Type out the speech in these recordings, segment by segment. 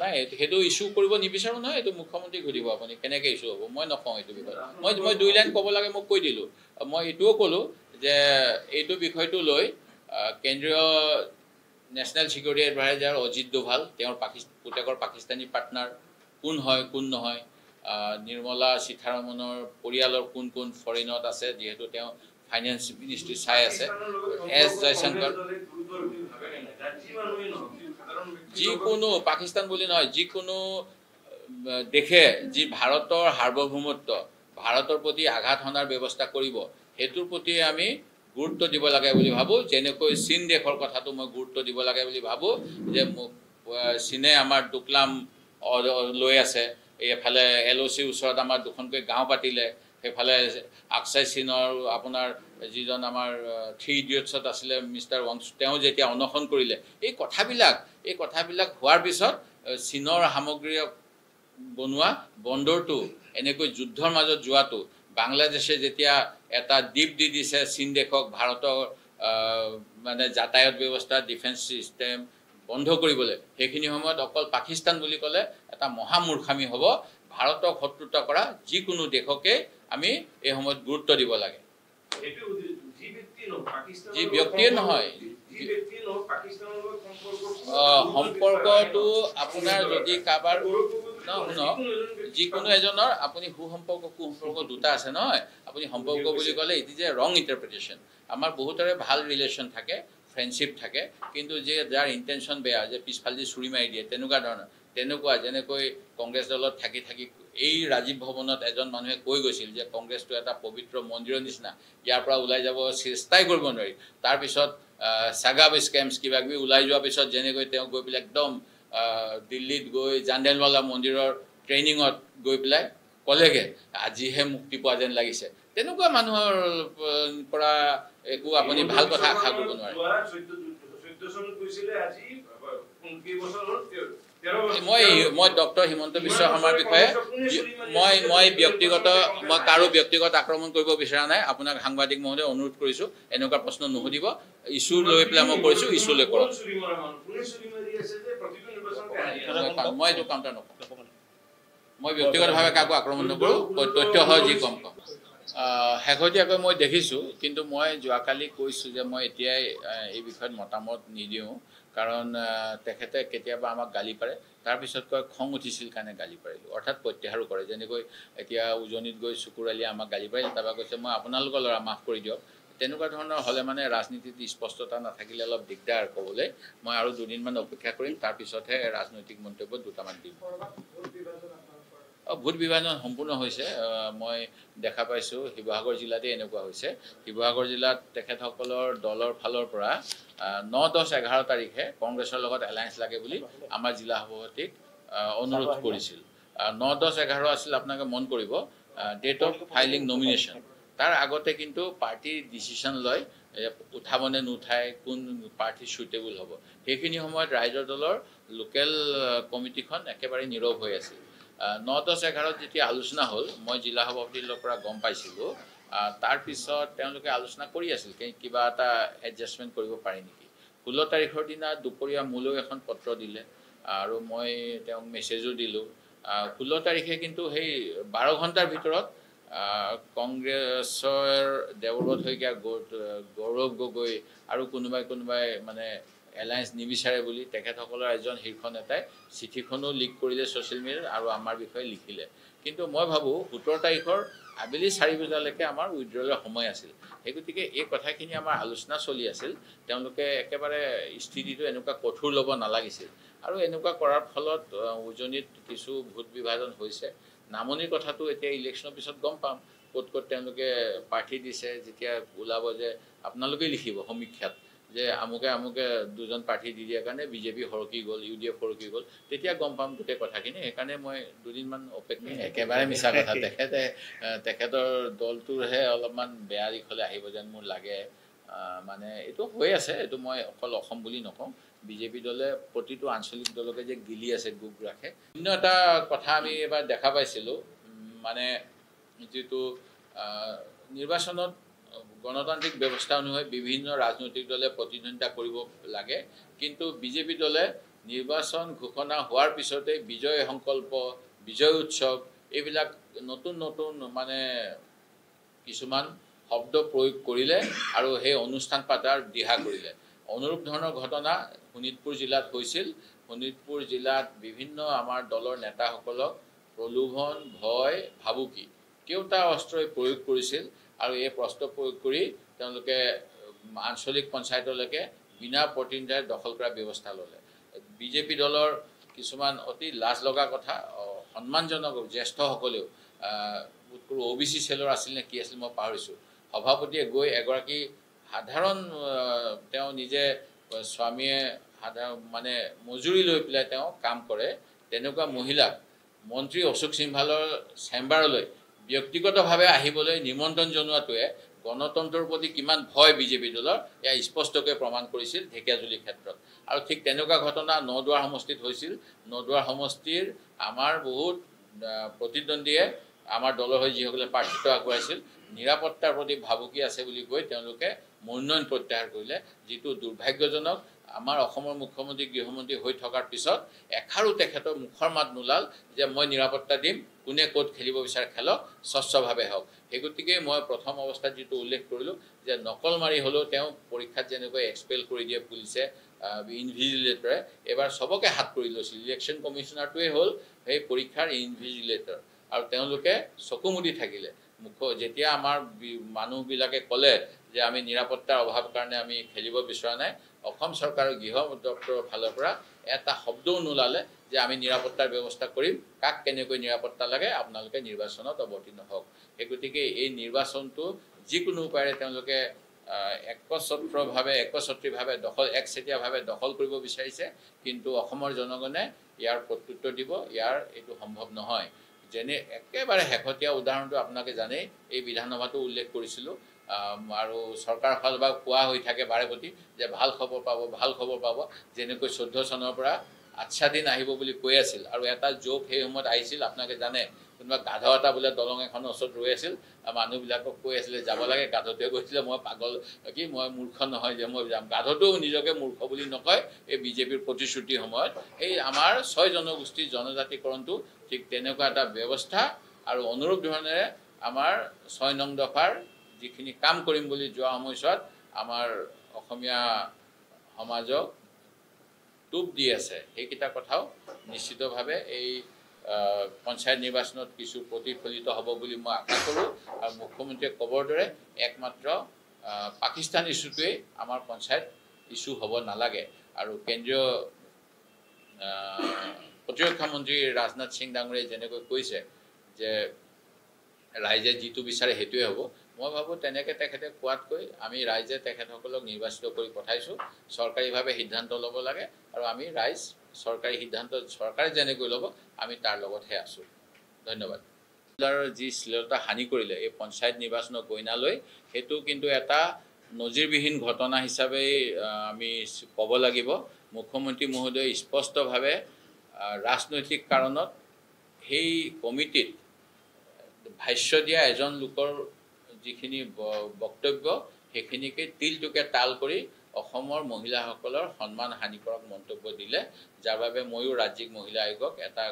নাই সেইটো ইস্যু কৰিব নিবিচাৰোঁ নহয় এইটো মুখ্যমন্ত্ৰীক সুধিব আপুনি কেনেকৈ ইস্যু হ'ব মই নকওঁ এইটো বিষয়ে মই 2 লাইন ক'ব লাগে মোক কৈ দিলোঁ মই এইটোও ক'লোঁ যে এইটো বিষয়টো লৈ কেন্দ্ৰীয় national security adviser Ajit Doval তেওঁৰ পুতেকৰ পাকিস্তানী পাৰ্টনাৰ কোন হয় কোন নহয় নিৰ্মলা সীতাৰমণৰ পৰিয়ালৰ কোন কোন ফৰেইনত আছে যিহেতু তেওঁ ফাইনেন্স মিনিষ্ট্ৰী চাই আছে এছ জয়শংকৰ যিকোনো পাকিস্তান বুলি নহয় যিকোনো দেশে যি ভাৰতৰ সাৰ্বভৌমত্ব ভাৰতৰ প্ৰতি আঘাত হনাৰ ব্যৱস্থা কৰিব সেইটোৰ প্ৰতি আমি গুৰুত্ব দিব লাগে বুলি ভাবোঁ যেনেকৈ চীন দেশৰ কথাটো মই গুৰুত্ব দিব লাগে বুলি ভাবোঁ যে চীনে আমাৰ ডোকলাম লৈ আছে এইফালে LOCৰ ওচৰত আমাৰ দুখনকৈ গাঁও পাতিলে সেইফালে আকসাই চীনৰ আপোনাৰ যিজন আমাৰ 3 ইডিয়টছত আছিলে মিষ্টাৰ ৱাং তেওঁ যেতিয়া অনশন কৰিলে এই কথাবিলাক হোৱাৰ পিছত চীনৰ সামগ্ৰী বনোৱা বন্দৰটো এনেকৈ যুদ্ধৰ মাজত যোৱাটো বাংলাদেশে যেতিয়া এটা দ্বীপ দি দিছে চীন দেশক ভাৰতৰ মানে যাতায়াত ব্যৱস্থা ডিফেন্স চিষ্টেম বন্ধ কৰিবলৈ সেইখিনি সময়ত অকল পাকিস্তান বুলি ক'লে এটা মহামূৰ্খামি হ'ব ভাৰতক শত্ৰুতা কৰা যিকোনো দেশকে আমি এই সময়ত গুৰুত্ব দিব লাগে যি ব্যক্তিয়ে নহয় সম্পৰ্কটো আপোনাৰ যদি কাৰোবাৰ শুনক যিকোনো এজনৰ আপুনি সুসম্পৰ্ক কুসম্পৰ্ক দুটা আছে নহয় আপুনি সম্পৰ্ক বুলি ক'লে ইট ইজ এ ৰং ইণ্টাৰপ্ৰিটেশ্যন আমাৰ বহুতৰে ভাল ৰিলেশ্যন থাকে ফ্ৰেণ্ডশ্বিপ থাকে কিন্তু যে যাৰ ইণ্টেনশ্যন বেয়া যে পিছফালেদি চুৰি মাৰি দিয়ে তেনেকুৱা যেনেকৈ কংগ্ৰেছ দলত থাকি এই ৰাজীৱ ভৱনত এজন মানুহে কৈ গৈছিল যে কংগ্ৰেছটো এটা পবিত্ৰ মন্দিৰৰ নিচিনা ইয়াৰ পৰা ওলাই যাব চেষ্টাই কৰিব নোৱাৰি তাৰপিছত সাগাব স্কেমছ কিবাকিবি ওলাই যোৱাৰ পিছত যেনেকৈ তেওঁ গৈ পেলাই একদম দিল্লীত গৈ জানদেলৱালা মন্দিৰৰ ট্ৰেইনিঙত গৈ পেলাই ক'লেগৈ আজিহে মুক্তি পোৱা যেন লাগিছে তেনেকুৱা মানুহৰ পৰা একো আপুনি ভাল কথা আশা কৰিব নোৱাৰে মই ডক্টৰ হিমন্ত বিশ্ব শৰ্মাৰ বিষয়ে মই কাৰো ব্যক্তিগত আক্ৰমণ কৰিব বিচৰা নাই আপোনাক সাংবাদিক মহোদয় অনুৰোধ কৰিছোঁ এনেকুৱা প্ৰশ্ন নুসুধিব ইছ্যু লৈ পেলাই মই কৰিছোঁ ইছ্যু লৈ কৰক মই এইটো কাউণ্টাৰ নকৰোঁ মই ব্যক্তিগতভাৱে কাকো আক্ৰমণ নকৰোঁ তথ্য হয় যি কম শেহতীয়াকৈ মই দেখিছোঁ কিন্তু মই যোৱাকালি কৈছোঁ যে মই এতিয়াই এই বিষয়ত মতামত নিদিওঁ কাৰণ তেখেতে কেতিয়াবা আমাক গালি পাৰে তাৰপিছত কয় খং উঠিছিল কাৰণে গালি পাৰিলোঁ অৰ্থাৎ প্ৰত্যাহাৰো কৰে যেনেকৈ এতিয়া উজনিত গৈ চকুৰ আলিয়ে আমাক গালি পাৰিলে তাৰপৰা কৈছে মই আপোনালোকৰ ল'ৰা মাফ কৰি দিয়ক তেনেকুৱা ধৰণৰ হ'লে মানে ৰাজনীতিত স্পষ্টতা নাথাকিলে অলপ দিগদাৰ ক'বলৈ মই আৰু 2 দিনমান অপেক্ষা কৰিম তাৰপিছতহে ৰাজনৈতিক মন্তব্য দুটামান দিম ভোট বিভাজন সম্পূৰ্ণ হৈছে মই দেখা পাইছোঁ শিৱসাগৰ জিলাতে এনেকুৱা হৈছে শিৱসাগৰ জিলাত তেখেতসকলৰ দলৰ ফালৰ পৰা 9, 10, 11 তাৰিখে কংগ্ৰেছৰ লগত এলায়েন্স লাগে বুলি আমাৰ জিলা সভাপতিক অনুৰোধ কৰিছিল 9, 10, 11 আছিল আপোনালোকে মন কৰিব ডেট অফ ফাইলিং নমিনেশ্যন তাৰ আগতে কিন্তু পাৰ্টি ডিচিশ্যন লয় উঠাবনে নুঠায় কোন পাৰ্টি সুইটেবল হ'ব সেইখিনি সময়ত ৰাইজৰ দলৰ লোকেল কমিটিখন একেবাৰে নীৰৱ হৈ আছিল 9, 10, 11 যেতিয়া আলোচনা হ'ল মই জিলা সভাপতিৰ পৰা গম পাইছিলোঁ তাৰপিছত তেওঁলোকে আলোচনা কৰি আছিল কিবা এটা এডজাষ্টমেণ্ট কৰিব পাৰি নেকি 16 তাৰিখৰ দিনা দুপৰীয়া মোলৈ এখন পত্ৰ দিলে আৰু মই তেওঁক মেছেজো দিলোঁ 16 তাৰিখে কিন্তু সেই 12 ঘণ্টাৰ ভিতৰত কংগ্ৰেছৰ দেৱব্ৰত শইকীয়া গৌৰৱ গগৈ আৰু কোনোবাই মানে এলায়েন্স নিবিচাৰে বুলি তেখেতসকলৰ এজন শীৰ্ষ নেতাই চিঠিখনো লিক কৰিলে ছ'চিয়েল মিডিয়াত আৰু আমাৰ বিষয়ে লিখিলে কিন্তু মই ভাবোঁ 17 তাৰিখৰ আবেলি 4 বজালৈকে আমাৰ উইথড্ৰলৰ সময় আছিল সেই গতিকে এই কথাখিনি আমাৰ আলোচনা চলি আছিল তেওঁলোকে একেবাৰে স্থিতিটো এনেকুৱা কঠোৰ ল'ব নালাগিছিল আৰু এনেকুৱা কৰাৰ ফলত উজনিত কিছু ভোট বিভাজন হৈছে নামনিৰ কথাটো এতিয়া ইলেকশ্যনৰ পিছত গম পাম ক'ত তেওঁলোকে প্ৰাৰ্থী দিছে যেতিয়া ওলাব যে আপোনালোকে লিখিব সমীক্ষাত যে আমুকে 2জন প্ৰাৰ্থী দি দিয়াৰ কাৰণে বিজেপি হৰকি গ'ল UDF হৰকি গ'ল তেতিয়া গম পাম গোটেই কথাখিনি সেইকাৰণে মই 2 দিনমান অপেক্ষা একেবাৰে মিছা কথা তেখেতৰ দলটোৰহে অলপমান বেয়া দিশলৈ আহিব যেন মোৰ লাগে মানে এইটো হৈ আছে এইটো মই অকল অসম বুলি নকওঁ বিজেপি দলে প্ৰতিটো আঞ্চলিক দলকে যে গিলি আছে গোপ ৰাখে অন্য এটা কথা আমি এবাৰ দেখা পাইছিলোঁ মানে যিটো নিৰ্বাচনত গণতান্ত্ৰিক ব্যৱস্থা অনুসৰি বিভিন্ন ৰাজনৈতিক দলে প্ৰতিদ্বন্দ্বিতা কৰিব লাগে কিন্তু বিজেপি দলে নিৰ্বাচন ঘোষণা হোৱাৰ পিছতে বিজয় সংকল্প বিজয় উৎসৱ এইবিলাক নতুন নতুন মানে কিছুমান শব্দ প্ৰয়োগ কৰিলে আৰু সেই অনুষ্ঠান পাতাৰ দিহা কৰিলে অনুৰূপ ধৰণৰ ঘটনা শোণিতপুৰ জিলাত হৈছিল শোণিতপুৰ জিলাত বিভিন্ন আমাৰ দলৰ নেতাসকলক প্ৰলোভন ভয় ভাবুকি কেউটা অস্ত্ৰই প্ৰয়োগ কৰিছিল আৰু এই প্ৰস্ত্ৰ প্ৰয়োগ কৰি তেওঁলোকে আঞ্চলিক পঞ্চায়তলৈকে বিনা প্ৰতিনিধিৰে দখল কৰাৰ ব্যৱস্থা ল'লে বিজেপি দলৰ কিছুমান অতি লাজ লগা কথা সন্মানজনক জ্যেষ্ঠসকলেও OBC সেলৰ আছিল নে কি আছিল মই পাহৰিছোঁ সভাপতিয়ে গৈ এগৰাকী সাধাৰণ তেওঁ নিজে স্বামীয়ে মানে মজুৰি লৈ পেলাই তেওঁ কাম কৰে তেনেকুৱা মহিলাক মন্ত্ৰী অশোক সিংভালৰ চেম্বাৰলৈ ব্যক্তিগতভাৱে আহিবলৈ নিমন্ত্ৰণ জনোৱাটোৱে গণতন্ত্ৰৰ প্ৰতি কিমান ভয় বিজেপি দলৰ এয়া স্পষ্টকৈ প্ৰমাণ কৰিছিল ঢেকিয়াজুলিৰ ক্ষেত্ৰত আৰু ঠিক তেনেকুৱা ঘটনা নদুৱাৰ সমষ্টিত হৈছিল নদুৱাৰ সমষ্টিৰ আমাৰ বহুত প্ৰতিদ্বন্দ্বীয়ে আমাৰ দলৰ হৈ যিসকলে প্ৰাৰ্থিত্ব আগবঢ়াইছিল নিৰাপত্তাৰ প্ৰতি ভাবুকি আছে বুলি কৈ তেওঁলোকে মনোনয়ন প্ৰত্যাহাৰ কৰিলে যিটো দুৰ্ভাগ্যজনক আমাৰ অসমৰ মুখ্যমন্ত্ৰী গৃহমন্ত্ৰী হৈ থকাৰ পিছত এখাৰো তেখেতৰ মুখৰ মাত নোলাল যে মই নিৰাপত্তা দিম কোনে ক'ত খেলিব বিচাৰে খেলক স্বচ্ছভাৱে হওক সেই গতিকে মই প্ৰথম অৱস্থাত যিটো উল্লেখ কৰিলোঁ যে নকল মাৰি হ'লেও তেওঁ পৰীক্ষাত যেনেকৈ এক্সপেল কৰি দিয়ে পুলিচে ইনভিজিলেটৰে এবাৰ চবকে হাত কৰি লৈছিল ইলেকশ্যন কমিশ্যনাৰটোৱে হ'ল সেই পৰীক্ষাৰ ইনভিজিলেটৰ আৰু তেওঁলোকে চকুমুদি থাকিলে যেতিয়া আমাৰ মানুহবিলাকে ক'লে যে আমি নিৰাপত্তাৰ অভাৱ কাৰণে আমি খেলিব বিচৰা নাই অসম চৰকাৰৰ গৃহ দপ্তৰৰ ফালৰ পৰা এটা শব্দও নোলালে যে আমি নিৰাপত্তাৰ ব্যৱস্থা কৰিম কাক কেনেকৈ নিৰাপত্তা লাগে আপোনালোকে নিৰ্বাচনত অৱতীৰ্ণ হওক এই গতিকে এই নিৰ্বাচনটো যিকোনো উপায়েৰে তেওঁলোকে একচ্ছত্ৰীভাৱে একচেটিয়াভাৱে দখল কৰিব বিচাৰিছে কিন্তু অসমৰ জনগণে ইয়াৰ প্ৰত্যুত্তৰ দিব ইয়াৰ এইটো সম্ভৱ নহয় যেনে একেবাৰে শেহতীয়া উদাহৰণটো আপোনালোকে জানেই এই বিধানসভাটো উল্লেখ কৰিছিলোঁ আৰু চৰকাৰৰ ফালৰ পৰা কোৱা হৈ থাকে বাৰে প্ৰতি যে ভাল খবৰ পাব যেনেকৈ 14 চনৰ পৰা আচ্ছা দিন আহিব বুলি কৈ আছিল আৰু এটা জোক সেই সময়ত আহিছিল আপোনালোকে জানে কোনোবা গাধ এটা বোলে দলং এখনৰ ওচৰত ৰৈ আছিল মানুহবিলাকক কৈ আছিলে যাব লাগে গাধটোৱে কৈছিলে মই পাগল কি মই মূৰ্খ নহয় যে মই যাম গাধটোও নিজকে মূৰ্খ বুলি নকয় এই বিজেপিৰ প্ৰতিশ্ৰুতিৰ সময়ত এই আমাৰ 6 জনগোষ্ঠীৰ জনজাতিকৰণটো ঠিক তেনেকুৱা এটা ব্যৱস্থা আৰু অনুৰূপ ধৰণেৰে আমাৰ 6 নং দফাৰ যিখিনি কাম কৰিম বুলি যোৱা সময়ছোৱাত আমাৰ অসমীয়া সমাজক টুপ দি আছে সেইকেইটা কথাও নিশ্চিতভাৱে এই পঞ্চায়ত নিৰ্বাচনত কিছু প্ৰতিফলিত হ'ব বুলি মই আশা কৰোঁ আৰু মুখ্যমন্ত্ৰীয়ে ক'বৰ দৰে একমাত্ৰ পাকিস্তান ইছ্যুটোৱে আমাৰ পঞ্চায়ত ইছ্যু হ'ব নালাগে আৰু কেন্দ্ৰীয় প্ৰতিৰক্ষা মন্ত্ৰী ৰাজনাথ সিং ডাঙৰীয়াই যেনেকৈ কৈছে যে ৰাইজে যিটো বিচাৰে সেইটোৱে হ'ব মই ভাবোঁ তেনেকৈ তেখেতে কোৱাতকৈ আমি ৰাইজে তেখেতসকলক নিৰ্বাচিত কৰি পঠাইছোঁ চৰকাৰীভাৱে সিদ্ধান্ত ল'ব লাগে আৰু আমি ৰাইজ চৰকাৰী সিদ্ধান্ত চৰকাৰে যেনেকৈ ল'ব আমি তাৰ লগতহে আছোঁ ধন্যবাদ যি শ্লীলতা হানি কৰিলে এই পঞ্চায়ত নিৰ্বাচনক গইনালৈ সেইটো কিন্তু এটা নজিৰবিহীন ঘটনা হিচাপে আমি ক'ব লাগিব মুখ্যমন্ত্ৰী মহোদয়ে স্পষ্টভাৱে ৰাজনৈতিক কাৰণত সেই কমিটিত ভাষ্য দিয়া এজন লোকৰ যিখিনি বক্তব্য সেইখিনিকে তিলটোকে তাল কৰি অসমৰ মহিলাসকলৰ সন্মান হানিকাৰক মন্তব্য দিলে যাৰ বাবে ময়ো ৰাজ্যিক মহিলা আয়োগক এটা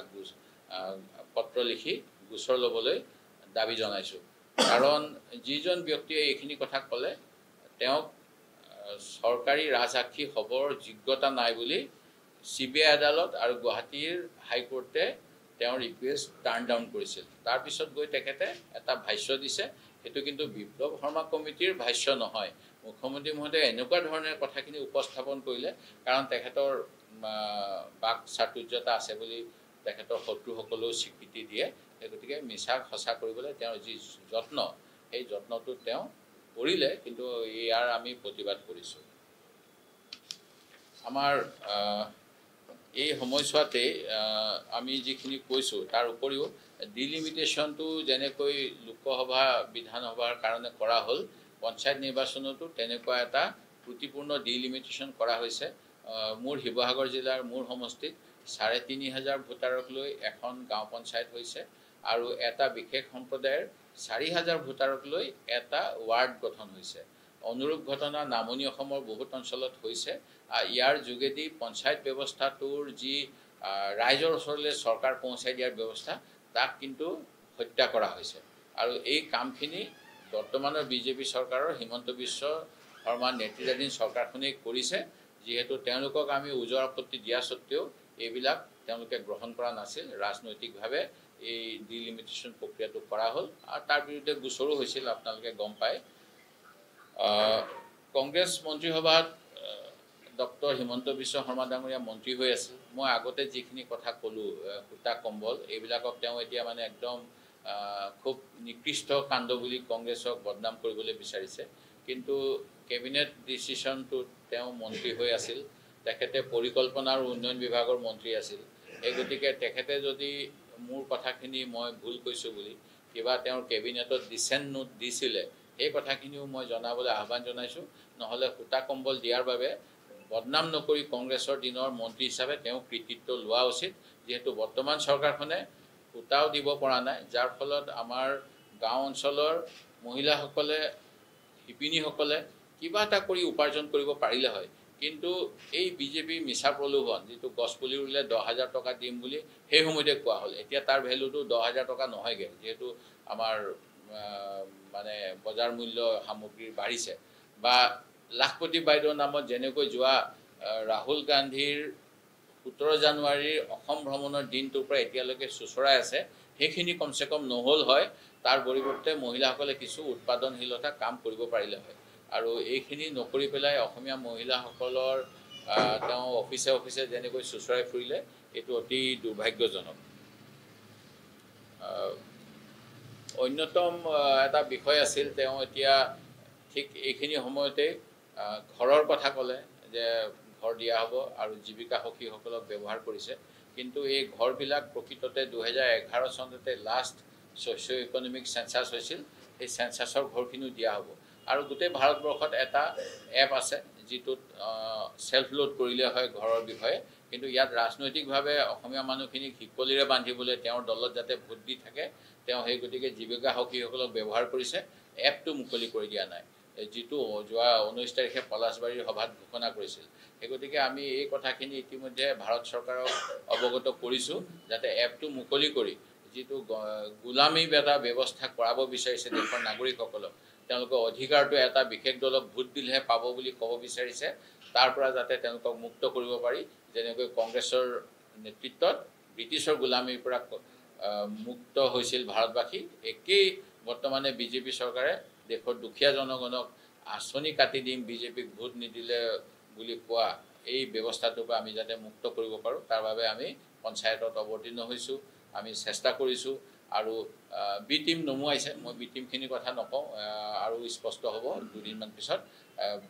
পত্ৰ লিখি গোচৰ ল'বলৈ দাবী জনাইছোঁ কাৰণ যিজন ব্যক্তিয়ে এইখিনি কথা ক'লে তেওঁক চৰকাৰী ৰাজসাক্ষী হ'বৰ যোগ্যতা নাই বুলি CBI আদালত আৰু গুৱাহাটীৰ হাইকোৰ্টে তেওঁৰ ৰিকুৱেষ্ট টাৰ্ণ ডাউন কৰিছিল তাৰপিছত গৈ তেখেতে এটা ভাষ্য দিছে সেইটো কিন্তু বিপ্লৱ শৰ্মা কমিটিৰ ভাষ্য নহয় মুখ্যমন্ত্ৰী মহোদয়ে এনেকুৱা ধৰণৰ কথাখিনি উপস্থাপন কৰিলে কাৰণ তেখেতৰ বাক চাতুৰ্যতা আছে বুলি তেখেতৰ শত্ৰুসকলেও স্বীকৃতি দিয়ে গতিকে মিছা সঁচা কৰিবলৈ তেওঁৰ যি যত্ন সেই যত্নটো তেওঁ কৰিলে কিন্তু ইয়াৰ আমি প্ৰতিবাদ কৰিছোঁ আমাৰ এই সময়ছোৱাতে আমি যিখিনি কৈছোঁ তাৰ উপৰিও ডিলিমিটেশ্যনটো যেনেকৈ লোকসভা বিধানসভাৰ কাৰণে কৰা হ'ল পঞ্চায়ত নিৰ্বাচনতো তেনেকুৱা এটা ত্ৰুটিপূৰ্ণ ডিলিমিটেশ্যন কৰা হৈছে মোৰ শিৱসাগৰ জিলাৰ মোৰ সমষ্টিত ৩,৫০০ ভোটাৰক লৈ এখন গাঁও পঞ্চায়ত হৈছে আৰু এটা বিশেষ সম্প্ৰদায়ৰ ৪,০০০ ভোটাৰক লৈ এটা ৱাৰ্ড গঠন হৈছে অনুৰূপ ঘটনা নামনি অসমৰ বহুত অঞ্চলত হৈছে। ইয়াৰ যোগেদি পঞ্চায়ত ব্যৱস্থাটোৰ যি ৰাইজৰ ওচৰলৈ চৰকাৰ পहुঁচাই দিয়াৰ ব্যৱস্থা তাক কিন্তু হত্যা কৰা হৈছে। আৰু এই কামখিনি বৰ্তমানৰ বিজেপি চৰকাৰৰ হিমন্ত বিশ্ব শৰ্মাৰ নেতৃত্বাধীন চৰকাৰখনেই কৰিছে, যিহেতু তেওঁলোকক আমি ওজৰ আপত্তি দিয়া সত্ত্বেও এইবিলাক তেওঁলোকে গ্ৰহণ কৰা নাছিল। ৰাজনৈতিকভাৱে এই ডিলিমিটেশ্যন প্ৰক্ৰিয়াটো কৰা হ'ল আৰু তাৰ বিৰুদ্ধে গোচৰো হৈছিল, আপোনালোকে গম পায়। কংগ্ৰেছ মন্ত্ৰীসভাত ডক্টৰ হিমন্ত বিশ্ব শৰ্মা ডাঙৰীয়া মন্ত্ৰী হৈ আছিল। মই আগতে যিখিনি কথা ক'লোঁ, সূতা কম্বল এইবিলাকক তেওঁ এতিয়া মানে একদম খুব নিকৃষ্ট কাণ্ড বুলি কংগ্ৰেছক বদনাম কৰিবলৈ বিচাৰিছে। কিন্তু কেবিনেট ডিচিশ্যনটোত তেওঁ মন্ত্ৰী হৈ আছিল, তেখেতে পৰিকল্পনা আৰু উন্নয়ন বিভাগৰ মন্ত্ৰী আছিল। এই গতিকে তেখেতে যদি মোৰ কথাখিনি মই ভুল কৈছোঁ বুলি কিবা তেওঁৰ কেবিনেটত ডিচেণ্ট নোট দিছিলে, সেই কথাখিনিও মই জনাবলৈ আহ্বান জনাইছোঁ। নহ'লে সূতা কম্বল দিয়াৰ বাবে বদনাম নকৰি কংগ্ৰেছৰ দিনৰ মন্ত্ৰী হিচাপে তেওঁ কৃতিত্ব লোৱা উচিত, যিহেতু বৰ্তমান চৰকাৰখনে সূতাও দিব পৰা নাই, যাৰ ফলত আমাৰ গাঁও অঞ্চলৰ মহিলাসকলে শিপিনীসকলে কিবা এটা কৰি উপাৰ্জন কৰিব পাৰিলে হয়। কিন্তু এই বিজেপিৰ মিছা প্ৰলোভন, যিটো গছপুলি ৰুলে 10,000 টকা দিম বুলি সেই সময়তে কোৱা হ'ল, এতিয়া তাৰ ভেলুটো 10,000 টকা নহয়গৈ, যিহেতু আমাৰ মানে বজাৰ মূল্য সামগ্ৰীৰ বাঢ়িছে। বা লাখপতি বাইদেউৰ নামত যেনেকৈ যোৱা ৰাহুল গান্ধীৰ 17 জানুৱাৰীৰ অসম ভ্ৰমণৰ দিনটোৰ পৰা এতিয়ালৈকে চোচৰাই আছে, সেইখিনি কমচে কম নহ'ল হয়। তাৰ পৰিৱৰ্তে মহিলাসকলে কিছু উৎপাদনশীলতা কাম কৰিব পাৰিলে হয়। আৰু এইখিনি নকৰি পেলাই অসমীয়া মহিলাসকলৰ তেওঁ অফিচে অফিচে যেনেকৈ চোচৰাই ফুৰিলে, এইটো অতি দুৰ্ভাগ্যজনক। অন্যতম এটা বিষয় আছিল, তেওঁ এতিয়া ঠিক এইখিনি সময়তে ঘৰৰ কথা ক'লে যে ঘৰ দিয়া হ'ব আৰু জীৱিকা সখীসকলক ব্যৱহাৰ কৰিছে। কিন্তু এই ঘৰবিলাক প্ৰকৃততে 2011 চনতে লাষ্ট ছ'চিঅ' ইকনমিক চেঞ্চাছ হৈছিল, সেই চেঞ্চাছৰ ঘৰখিনিও দিয়া হ'ব। আৰু গোটেই ভাৰতবৰ্ষত এটা এপ আছে যিটোত ছেল্ফ লোড কৰিলে হয় ঘৰৰ বিষয়ে, কিন্তু ইয়াত ৰাজনৈতিকভাৱে অসমীয়া মানুহখিনিক শিকলিৰে বান্ধিবলৈ তেওঁৰ দলত যাতে ভোট দি থাকে, তেওঁ সেই গতিকে জীৱিকা সখীসকলক ব্যৱহাৰ কৰিছে, এপটো মুকলি কৰি দিয়া নাই, যিটো যোৱা 19 তাৰিখে পলাশবাৰীৰ সভাত ঘোষণা কৰিছিল। সেই গতিকে আমি এই কথাখিনি ইতিমধ্যে ভাৰত চৰকাৰক অৱগত কৰিছোঁ, যাতে এপটো মুকলি কৰি যিটো গোলামী এটা ব্যৱস্থা কৰাব বিচাৰিছে দেশৰ নাগৰিকসকলক, তেওঁলোকৰ অধিকাৰটো এটা বিশেষ দলক ভোট দিলেহে পাব বুলি ক'ব বিচাৰিছে, তাৰ পৰা যাতে তেওঁলোকক মুক্ত কৰিব পাৰি, যেনেকৈ কংগ্ৰেছৰ নেতৃত্বত ব্ৰিটিছৰ গোলামীৰ পৰা মুক্ত হৈছিল ভাৰতবাসী, একেই বৰ্তমানে বিজেপি চৰকাৰে দেশৰ দুখীয়া জনগণক আঁচনি কাটি দিম বিজেপিক ভোট নিদিলে বুলি কোৱা এই ব্যৱস্থাটোৰ পৰা আমি যাতে মুক্ত কৰিব পাৰোঁ, তাৰ বাবে আমি পঞ্চায়তত অৱতীৰ্ণ হৈছোঁ, আমি চেষ্টা কৰিছোঁ। আৰু বি টিম নমুৱাইছে, মই বি টিমখিনিৰ কথা নকওঁ, আৰু স্পষ্ট হ'ব দুদিনমান পিছত।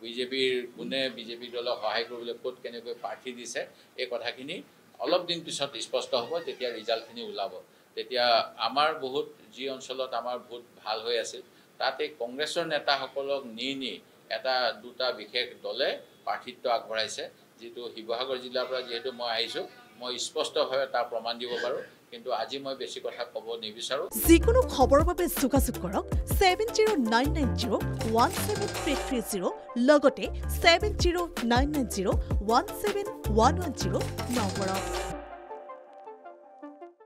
বিজেপিৰ কোনে বিজেপি দলক সহায় কৰিবলৈ ক'ত কেনেকৈ প্ৰাৰ্থী দিছে, এই কথাখিনি অলপ দিন পিছত স্পষ্ট হ'ব, তেতিয়া ৰিজাল্টখিনি ওলাব। তেতিয়া আমাৰ বহুত যি অঞ্চলত আমাৰ ভোট ভাল হৈ আছিল, তাতে কংগ্ৰেছৰ নেতাসকলক নি এটা দুটা বিশেষ দলে প্ৰাৰ্থিত্ব আগবঢ়াইছে, যিটো শিৱসাগৰ জিলাৰ পৰা যিহেতু মই আহিছোঁ, মই স্পষ্টভাৱে তাৰ প্ৰমাণ দিব পাৰোঁ। কিন্তু আজি মই বেছি কথা ক'ব নিবিচাৰোঁ। যিকোনো খবৰৰ বাবে যোগাযোগ কৰক 7099017330 লগতে 7099017110 নম্বৰত।